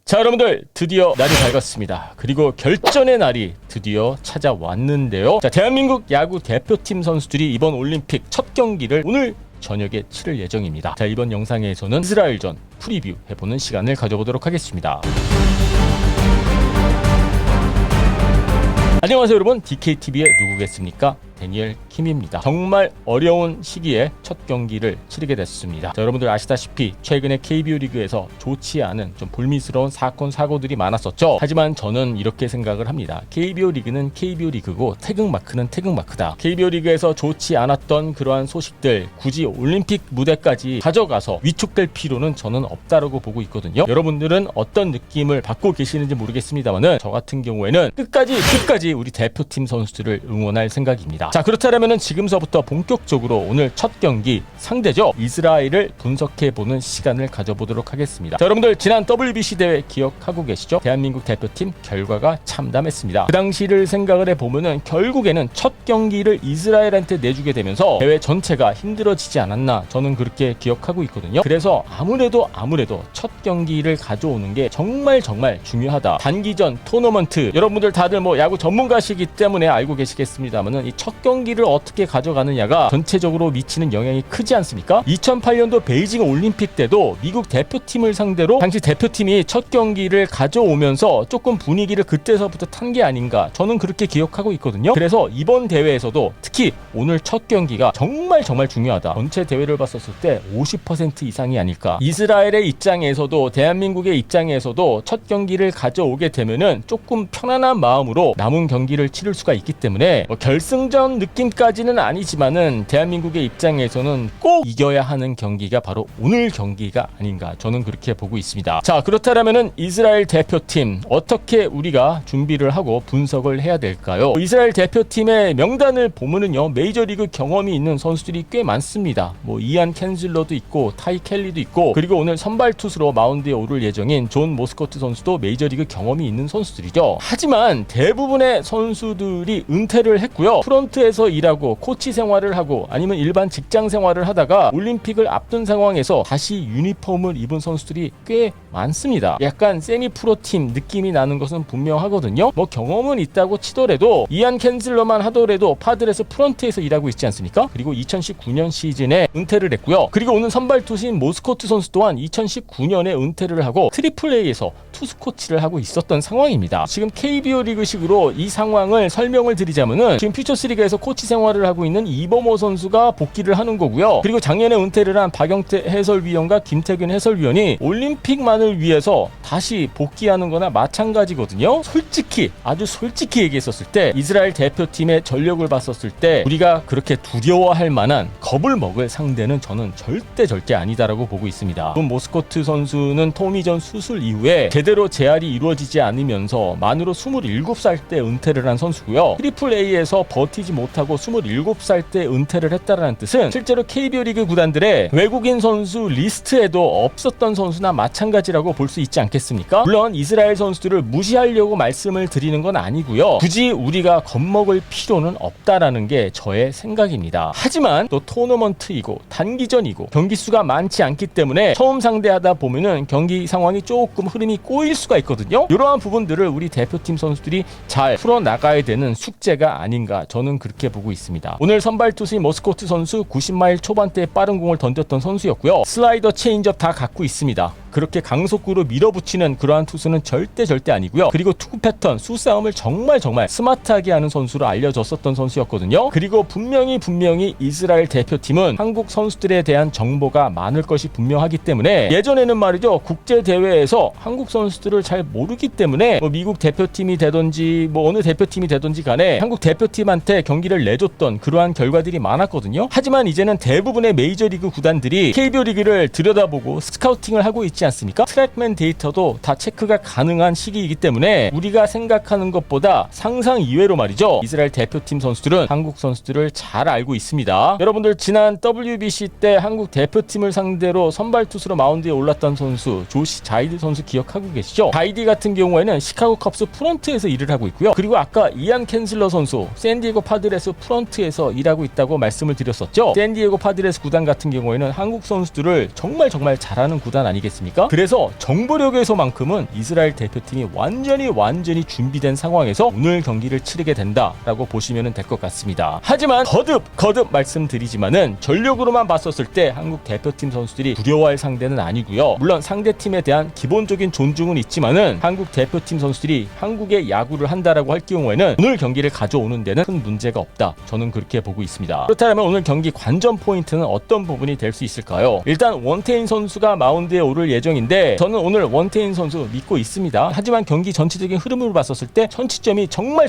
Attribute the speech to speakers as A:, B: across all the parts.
A: 자, 여러분들 드디어 날이 밝았습니다. 그리고 결전의 날이 드디어 찾아왔는데요. 자, 대한민국 야구 대표팀 선수들이 이번 올림픽 첫 경기를 오늘 저녁에 치를 예정입니다. 자, 이번 영상에서는 이스라엘전 프리뷰 해보는 시간을 가져보도록 하겠습니다. 안녕하세요 여러분, DKTV의 누구겠습니까? 데니엘 킴입니다. 정말 어려운 시기에 첫 경기를 치르게 됐습니다. 자, 여러분들 아시다시피 최근에 KBO 리그에서 좋지 않은 좀 불미스러운 사건 사고들이 많았었죠. 하지만 저는 이렇게 생각을 합니다. KBO 리그는 KBO 리그고 태극마크는 태극마크다. KBO 리그에서 좋지 않았던 그러한 소식들 굳이 올림픽 무대까지 가져가서 위축될 필요는 저는 없다라고 보고 있거든요. 여러분들은 어떤 느낌을 받고 계시는지 모르겠습니다만은 저 같은 경우에는 끝까지 우리 대표팀 선수들을 응원할 생각입니다. 자, 그렇다면은 지금서부터 본격적으로 오늘 첫 경기 상대죠, 이스라엘을 분석해보는 시간을 가져보도록 하겠습니다. 자, 여러분들 지난 WBC 대회 기억하고 계시죠? 대한민국 대표팀 결과가 참담했습니다. 그 당시를 생각을 해보면은 결국에는 첫 경기를 이스라엘한테 내주게 되면서 대회 전체가 힘들어지지 않았나, 저는 그렇게 기억하고 있거든요. 그래서 아무래도 첫 경기를 가져오는 게 정말 중요하다. 단기전 토너먼트, 여러분들 다들 뭐 야구 전문가시기 때문에 알고 계시겠습니다만은 이 첫 경기를 어떻게 가져가느냐가 전체적으로 미치는 영향이 크지 않습니까? 2008년도 베이징 올림픽 때도 미국 대표팀을 상대로 당시 대표팀이 첫 경기를 가져오면서 조금 분위기를 그때서부터 탄 게 아닌가, 저는 그렇게 기억하고 있거든요. 그래서 이번 대회에서도 특히 오늘 첫 경기가 정말 중요하다. 전체 대회를 봤었을 때 50% 이상이 아닐까. 이스라엘의 입장에서도 대한민국의 입장에서도 첫 경기를 가져오게 되면은 조금 편안한 마음으로 남은 경기를 치를 수가 있기 때문에 결승전 느낌까지는 아니지만은 대한민국의 입장에서는 꼭 이겨야 하는 경기가 바로 오늘 경기가 아닌가, 저는 그렇게 보고 있습니다. 자, 그렇다면은 이스라엘 대표팀 어떻게 우리가 준비를 하고 분석을 해야 될까요? 이스라엘 대표팀의 명단을 보면은요, 메이저리그 경험이 있는 선수들이 꽤 많습니다. 뭐 이안 캔슬러도 있고 타이 켈리도 있고, 그리고 오늘 선발 투수로 마운드에 오를 예정인 존 모스코트 선수도 메이저리그 경험이 있는 선수들이죠. 하지만 대부분의 선수들이 은퇴를 했고요, 프론트에서 일하고 코치 생활을 하고 아니면 일반 직장 생활을 하다가 올림픽을 앞둔 상황에서 다시 유니폼을 입은 선수들이 꽤 많습니다. 약간 세미 프로팀 느낌이 나는 것은 분명하거든요. 뭐 경험은 있다고 치더라도 이안 캔슬러만 하더라도 파드레스 프런트에서 일하고 있지 않습니까? 그리고 2019년 시즌에 은퇴를 했고요. 그리고 오늘 선발 투수인 모스코트 선수 또한 2019년에 은퇴를 하고 트리플 A에서 투수 코치를 하고 있었던 상황입니다. 지금 KBO 리그식으로 이 상황을 설명을 드리자면은 지금 퓨처스 리그에서 코치 생활을 하고 있는 이범호 선수가 복귀를 하는 거고요. 그리고 작년에 은퇴를 한 박영태 해설위원과 김태균 해설위원이 올림픽만을 위해서 다시 복귀하는 거나 마찬가지거든요. 아주 솔직히 얘기했었을 때 이스라엘 대표팀의 전력을 봤었을 때 우리가 그렇게 두려워할 만한 겁을 먹을 상대는 저는 절대 아니다라고 보고 있습니다. 모스코트 선수는 토미전 수술 이후에 제대로 재활이 이루어지지 않으면서 만으로 27살 때 은퇴를 한 선수고요. 트리플 A에서 버티지 못하고 27살 때 은퇴를 했다라는 뜻은 실제로 KBO 리그 구단들의 외국인 선수 리스트에도 없었던 선수나 마찬가지라고 볼 수 있지 않겠습니까? 물론 이스라엘 선수들을 무시하려고 말씀을 드리는 건 아니고요, 굳이 우리가 겁먹을 필요는 없다라는 게 저의 생각입니다. 하지만 또 토너먼트이고 단기전이고 경기 수가 많지 않기 때문에 처음 상대하다 보면은 경기 상황이 조금 흐름이 꼬일 수가 있거든요. 이러한 부분들을 우리 대표팀 선수들이 잘 풀어나가야 되는 숙제가 아닌가, 저는 그렇게 보고 있습니다. 오늘 선발 투수인 모스코트 선수 90마일 초반대에 빠른 공을 던졌던 선수였고요. 슬라이더, 체인지업 다 갖고 있습니다. 그렇게 강속구로 밀어붙이는 그러한 투수는 절대 아니고요. 그리고 투구 패턴, 수싸움을 정말 스마트하게 하는 선수로 알려졌었던 선수였거든요. 그리고 분명히 이스라엘 대표팀은 한국 선수들에 대한 정보가 많을 것이 분명하기 때문에 예전에는 말이죠, 국제 대회에서 한국 선수들을 잘 모르기 때문에 뭐 미국 대표팀이 되든지 뭐 어느 대표팀이 되든지 간에 한국 대표팀한테 경기를 내줬던 그러한 결과들이 많았거든요. 하지만 이제는 대부분의 메이저리그 구단들이 KBO 리그를 들여다보고 스카우팅을 하고 있지 않습니까? 트랙맨 데이터도 다 체크가 가능한 시기이기 때문에 우리가 생각하는 것보다 상상 이외로 말이죠, 이스라엘 대표팀 선수들은 한국 선수들을 잘 알고 있습니다. 여러분들 지난 WBC 때 한국 대표팀을 상대로 선발 투수로 마운드에 올랐던 선수 조시 자이디 선수 기억하고 계시죠? 자이디 같은 경우에는 시카고 컵스 프런트에서 일을 하고 있고요. 그리고 아까 이안 캔슬러 선수 샌디에고 파드레스 프런트에서 일하고 있다고 말씀을 드렸었죠. 샌디에고 파드레스 구단 같은 경우에는 한국 선수들을 정말 잘하는 구단 아니겠습니까? 않습니까? 그래서 정보력에서만큼은 이스라엘 대표팀이 완전히 준비된 상황에서 오늘 경기를 치르게 된다라고 보시면 될 것 같습니다. 하지만 거듭 말씀드리지만은 전력으로만 봤었을 때 한국 대표팀 선수들이 두려워할 상대는 아니고요. 물론 상대팀에 대한 기본적인 존중은 있지만은 한국 대표팀 선수들이 한국의 야구를 한다라고 할 경우에는 오늘 경기를 가져오는 데는 큰 문제가 없다. 저는 그렇게 보고 있습니다. 그렇다면 오늘 경기 관전 포인트는 어떤 부분이 될 수 있을까요? 일단 원태인 선수가 마운드에 오를 예정인데 저는 오늘 원태인 선수 믿고 있습니다. 하지만 경기 전체적인 흐름으로 봤었을 때 선취점이 정말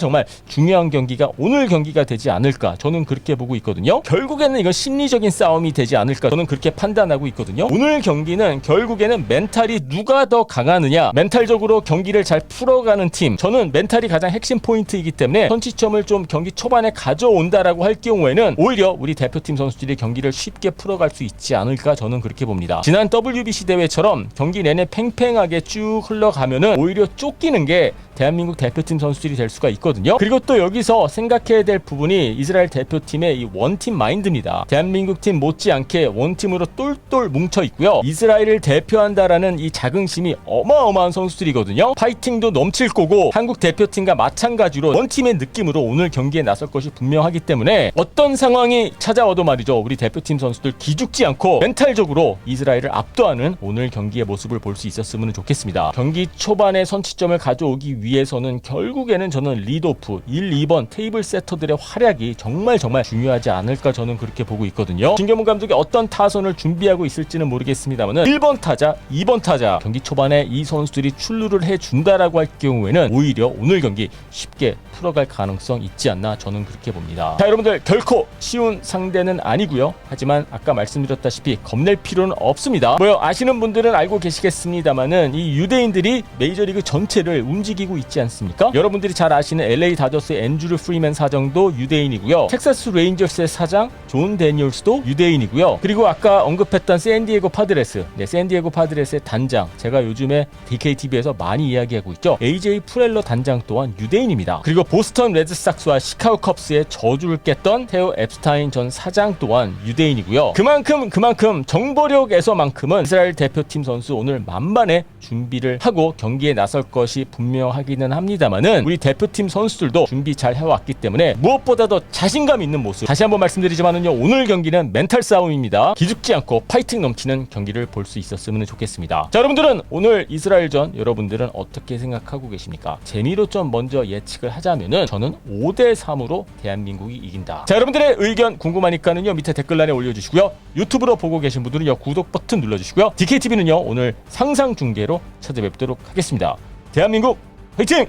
A: 중요한 경기가 오늘 경기가 되지 않을까 저는 그렇게 보고 있거든요. 결국에는 이건 심리적인 싸움이 되지 않을까 저는 그렇게 판단하고 있거든요. 오늘 경기는 결국에는 멘탈이 누가 더 강하느냐, 멘탈적으로 경기를 잘 풀어가는 팀, 저는 멘탈이 가장 핵심 포인트이기 때문에 선취점을 좀 경기 초반에 가져온다라고 할 경우에는 오히려 우리 대표팀 선수들이 경기를 쉽게 풀어갈 수 있지 않을까 저는 그렇게 봅니다. 지난 WBC 대회처럼 경기 내내 팽팽하게 쭉 흘러가면은 오히려 쫓기는 게 대한민국 대표팀 선수들이 될 수가 있거든요. 그리고 또 여기서 생각해야 될 부분이 이스라엘 대표팀의 이 원팀 마인드입니다. 대한민국 팀 못지않게 원팀으로 똘똘 뭉쳐 있고요. 이스라엘을 대표한다라는 이 자긍심이 어마어마한 선수들이거든요. 파이팅도 넘칠 거고 한국 대표팀과 마찬가지로 원팀의 느낌으로 오늘 경기에 나설 것이 분명하기 때문에 어떤 상황이 찾아와도 말이죠. 우리 대표팀 선수들 기죽지 않고 멘탈적으로 이스라엘을 압도하는 오늘 경기의 모습을 볼 수 있었으면 좋겠습니다. 경기 초반에 선취점을 가져오기 위해서는 결국에는 저는 리드오프 1, 2번 테이블 세터들의 활약이 정말 중요하지 않을까 저는 그렇게 보고 있거든요. 김경문 감독이 어떤 타선을 준비하고 있을지는 모르겠습니다만 1번 타자, 2번 타자 경기 초반에 이 선수들이 출루를 해준다라고 할 경우에는 오히려 오늘 경기 쉽게 풀어갈 가능성 있지 않나 저는 그렇게 봅니다. 자, 여러분들 결코 쉬운 상대는 아니고요. 하지만 아까 말씀드렸다시피 겁낼 필요는 없습니다. 아시는 분들은 알고 계시겠습니다만은 이 유대인들이 메이저리그 전체를 움직이고 있지 않습니까? 여러분들이 잘 아시는 LA 다저스의 앤드류 프리맨 사장도 유대인이고요. 텍사스 레인저스의 사장 존 데니얼스도 유대인이고요. 그리고 아까 언급했던 샌디에고 파드레스, 샌디에고 파드레스의 단장, 제가 요즘에 DKTV에서 많이 이야기하고 있죠. AJ 프렐러 단장 또한 유대인입니다. 그리고 보스턴 레드삭스와 시카고 컵스의 저주를 깼던 테오 앱스타인 전 사장 또한 유대인이고요. 그만큼 정보력에서만큼은 이스라엘 대표팀 선수 오늘 만반의 준비를 하고 경기에 나설 것이 분명하기는 합니다만은 우리 대표팀 선수들도 준비 잘 해왔기 때문에 무엇보다도 자신감 있는 모습, 다시 한번 말씀드리지만은요, 오늘 경기는 멘탈 싸움입니다. 기죽지 않고 파이팅 넘치는 경기를 볼 수 있었으면 좋겠습니다. 자, 여러분들은 오늘 이스라엘전 여러분들은 어떻게 생각하고 계십니까? 재미로 좀 먼저 예측을 하자면은 저는 5대3으로 대한민국이 이긴다. 자, 여러분들의 의견 궁금하니까는요, 밑에 댓글란에 올려주시고요. 유튜브로 보고 계신 분들은요, 구독 버튼 눌러주시고요. DKTV는요, 오늘 상상 중계로 찾아뵙도록 하겠습니다. 대한민국 화이팅!